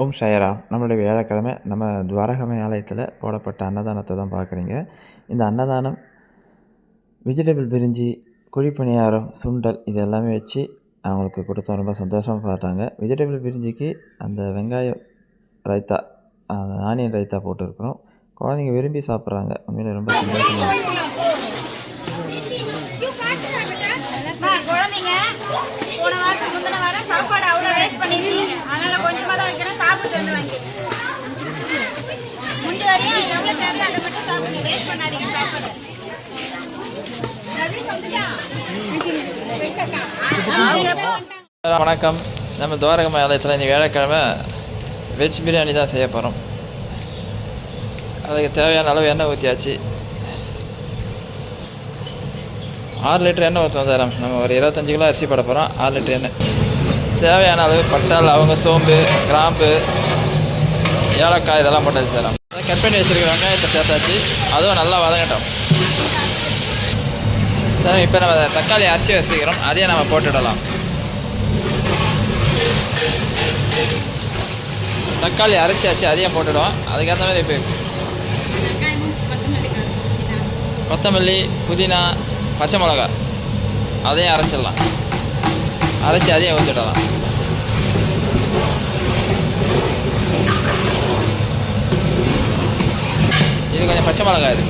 ஓம் சாய்ராம். நம்மளுடைய வியாழக்கிழமை நம்ம துவாரகமை ஆலயத்தில் போடப்பட்ட அன்னதானத்தை தான் பார்க்குறீங்க. இந்த அன்னதானம் வெஜிடபிள் பிரிஞ்சி, குழிப்பணியாரம், சுண்டல் இது எல்லாமே வச்சு அவங்களுக்கு கொடுத்தோம். ரொம்ப சந்தோஷமாக பார்த்தாங்க. வெஜிடபிள் பிரிஞ்சிக்கு அந்த வெங்காயம் ரைத்தா, அந்த ஆனியன் ரைத்தா போட்டுருக்குறோம். குழந்தைங்க விரும்பி சாப்பிட்றாங்க. உண்மையிலே ரொம்ப சந்தோஷமாக இருக்குது. சாப்பாடு அவ்வளோ வேஸ்ட் பண்ணிருக்கீங்க. அதனால கொஞ்சமாக தான் வைக்கிறேன். சாப்பிட்டு வந்து வாங்கி முந்தி வரையும் எவ்வளோ தேவை அதை மட்டும் சாப்பிட்டு வேஸ்ட் பண்ணாதீங்க சாப்பாடு. வணக்கம். நம்ம துவாரகமை ஆலயத்தில் இந்த வியாழக்கிழமை வெஜ் பிரியாணி தான் செய்ய போகிறோம். அதுக்கு தேவையான அளவு எண்ணெய் ஊற்றியாச்சு. 6 லிட்டர் எண்ணெய் ஊற்றுவோம் சார். நம்ம ஒரு 25 கிலோ அரிசி போட போகிறோம். 6 லிட்டர் எண்ணெய். தேவையான அளவு பட்டை, லவங்க, சோம்பு, கிராம்பு, ஏலக்காய் இதெல்லாம் போட்டாச்சு சார். அதை கட் பண்ணி வச்சுருக்க வெங்காயத்தை சேர்த்தாச்சு. அதுவும் நல்லா வதங்கட்டும் சார். இப்போ நம்ம தக்காளி அரைச்சி வச்சுக்கிறோம். அதையே நம்ம போட்டுவிடலாம். தக்காளி அரைச்சாச்சு, அதையும் போட்டுவிடுவோம். அதுக்கேற்ற மாதிரி இப்போ கொத்தமல்லி, புதினா, பச்சை மிளகா அதையும் அரைச்சிடலாம். அரைச்சி அதையும் ஊற்றிடலாம். இது கொஞ்சம் பச்சை மிளகாய், இது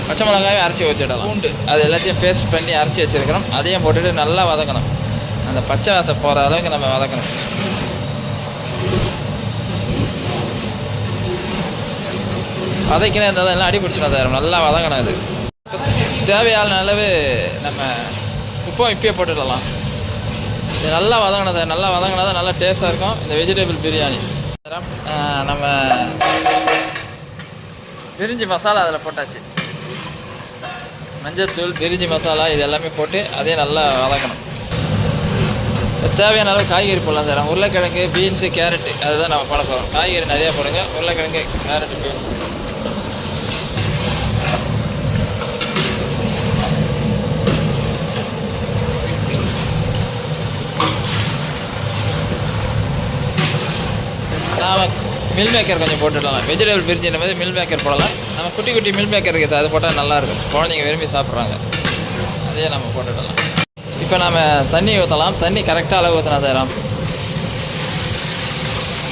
பச்சை மிளகாயும் அரைச்சி ஊற்றிடலாம். பூண்டு அது எல்லாத்தையும் பேஸ்ட் பண்ணி அரைச்சி வச்சுருக்கிறோம். அதையும் போட்டுட்டு நல்லா வதக்கணும். அந்த பச்சை வாசம் போகிற அளவுக்கு நம்ம வதக்கணும். வதக்கினே இருந்தால் எல்லாம் அடி பிடிச்சிடும் சார். நல்லா வதங்கணும். அது தேவையான அளவு நம்ம உப்பும் இப்பயே போட்டுடலாம். இது நல்லா வதங்கணும் சார். நல்லா வதங்கினா தான் நல்லா டேஸ்ட்டாக இருக்கும் இந்த வெஜிடபிள் பிரியாணி. நம்ம பிரிஞ்சி மசாலா அதில் போட்டாச்சு. மஞ்சள்தூள், பிரிஞ்சி மசாலா இது எல்லாமே போட்டு அதே நல்லா வதக்கணும். தேவையான அளவு காய்கறி போடலாம் சார். உருளைக்கிழங்கு, பீன்ஸு, கேரட்டு அதுதான் நம்ம போட போகிறோம். காய்கறி நிறையா போடுங்க. உருளைக்கிழங்கு, கேரட்டு, பீன்ஸ். நாம் மில் மேக்கர் கொஞ்சம் போட்டுடலாம். வெஜிடபிள் பிரிஞ்சின மாதிரி மில் மேக்கர் போடலாம். நம்ம குட்டி குட்டி மில் மேக்கர் இருக்குது, அது போட்டால் நல்லாயிருக்கும். குழந்தைங்க விரும்பி சாப்பிட்றாங்க. அதையே நம்ம போட்டுடலாம். இப்போ நாம் தண்ணி ஊற்றலாம். தண்ணி கரெக்டாக அளவு ஊற்றினா தரோம்.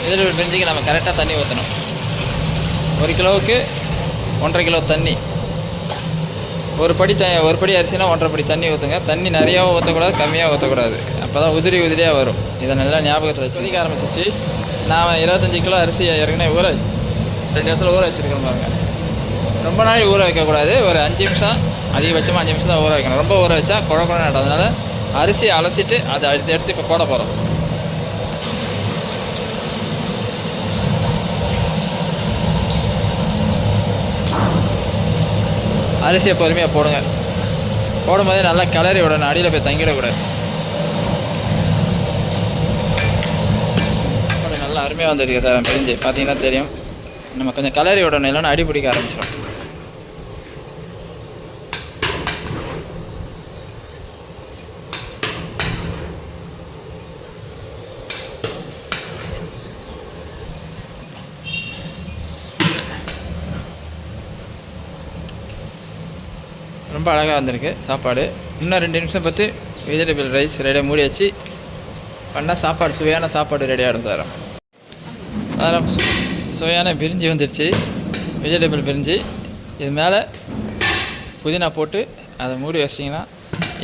வெஜிடபிள் பிரிஞ்சிக்கு நம்ம கரெக்டாக தண்ணி ஊற்றணும். 1 கிலோவுக்கு 1.5 கிலோ தண்ணி. ஒரு படி அரிசினா 1.5 படி தண்ணி ஊற்றுங்க. தண்ணி நிறையாவும் ஊற்றக்கூடாது, கம்மியாக ஊற்றக்கூடாது. அப்போ தான் உதிரியாக வரும். இதை நல்லா ஞாபகத்தில் வச்சு கொதிக்க ஆரம்பிச்சிச்சு. நான் 25 கிலோ அரிசி ஏற்கனவே 2 இடத்துல ஊற வச்சுருக்கேன் பாருங்கள். ரொம்ப நாள் ஊற வைக்கக்கூடாது. ஒரு 5 நிமிஷம், அதிகபட்சமாக 5 நிமிஷம் தான் ஊற வைக்கணும். ரொம்ப ஊற வச்சா குழம்பு நடந்ததுனால அரிசியை அலசிட்டு அதை எடுத்து இப்போ போட போகிறோம். அரிசியை பொறுமையாக போடுங்க. போடும்போதே நல்லா கிளறி விடணும். அடியில் போய் தங்கிடக்கூடாது. நல்லா அருமையாக வந்துருக்கு சார். பிரிஞ்சு பார்த்தீங்கன்னா தெரியும். நம்ம கொஞ்சம் கிளறி விடணும், இல்லைன்னா அடி பிடிக்க ஆரம்பிச்சிடும். ரொம்ப அழகாக வந்திருக்கு சாப்பாடு. இன்னும் 2 நிமிஷம் பார்த்து வெஜிடபிள் ரைஸ் ரெடியாக மூடி வச்சு பண்ணால் சாப்பாடு, சுவையான சாப்பாடு ரெடி ஆகிடும் சார். அதெல்லாம் சுவையான பிரிஞ்சி வந்துடுச்சு. வெஜிடபிள் பிரிஞ்சி. இது மேலே புதினா போட்டு அதை மூடி வச்சிட்டிங்கன்னா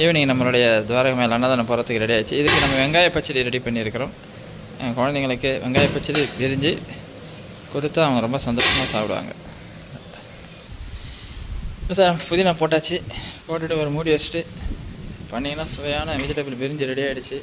ஈவினிங் நம்மளுடைய துவாரகமை அன்னதானம் போகிறதுக்கு ரெடி ஆகிடுச்சு. இதுக்கு நம்ம வெங்காய பச்சடி ரெடி பண்ணியிருக்கிறோம். என் குழந்தைங்களுக்கு வெங்காய பச்சடி பிரிஞ்சு கொடுத்தா அவங்க ரொம்ப சந்தோஷமாக சாப்பிடுவாங்க சார். புதினா போட்டாச்சு. போட்டுட்டு ஒரு மூடி வச்சுட்டு பண்ணிங்கன்னா சுவையான வெஜிடபிள் பிரிஞ்சி ரெடி ஆகிடுச்சு.